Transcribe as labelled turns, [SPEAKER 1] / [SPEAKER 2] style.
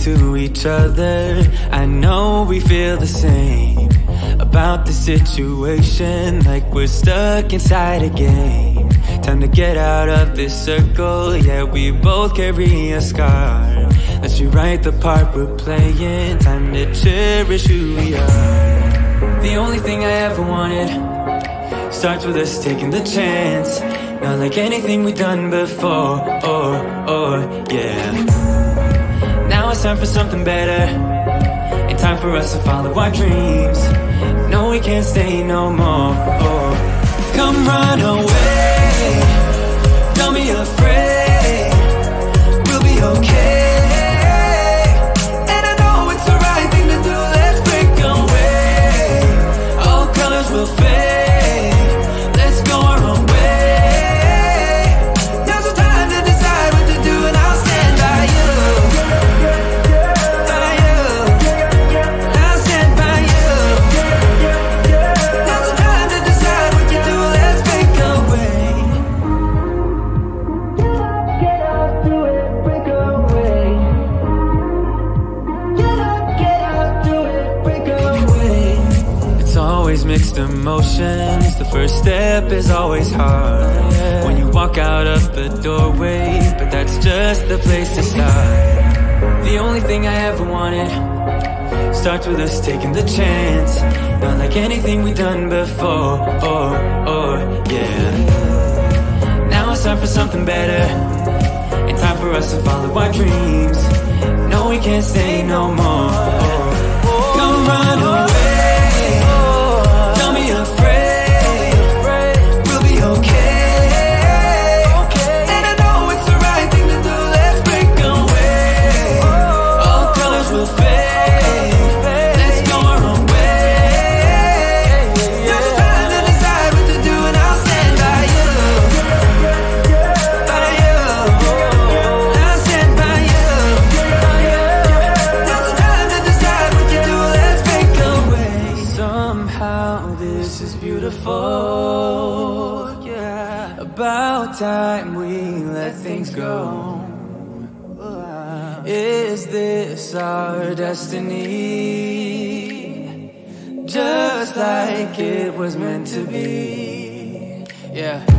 [SPEAKER 1] to each other. I know we feel the same about the situation, like we're stuck inside a game. Time to get out of this circle, yeah, we both carry a scar. Let's rewrite the part we're playing, time to cherish who we are. The only thing I ever wanted starts with us taking the chance. Not like anything we've done before, yeah. Now it's time for something better, and time for us to follow our dreams. No, we can't stay no more. Come run away, don't be afraid, we'll be okay. And I know it's the right thing to do, let's break away. All colors will fade, let's go our own way. Now's the time to decide what to do, and I'll stand by you. By you, I'll stand by you. Now's the time to decide what to do, let's break away. Get up, do it, break away. Get up, do it, break away. It's always mixed emotions, the first step is always hard. When you walk out of the doorway, but that's just the place to start. The only thing I ever wanted starts with us taking the chance. Not like anything we've done before, yeah. Now it's time for something better, and time for us to follow our dreams. No, we can't stay no more. Come run away, don't be afraid, we'll be okay. And I know it's the right thing to do, let's break away. All colors will fade, let's go our own way. Now's the time to decide what to do, time we let things go. Is this our destiny? Just like it was meant to be. Yeah.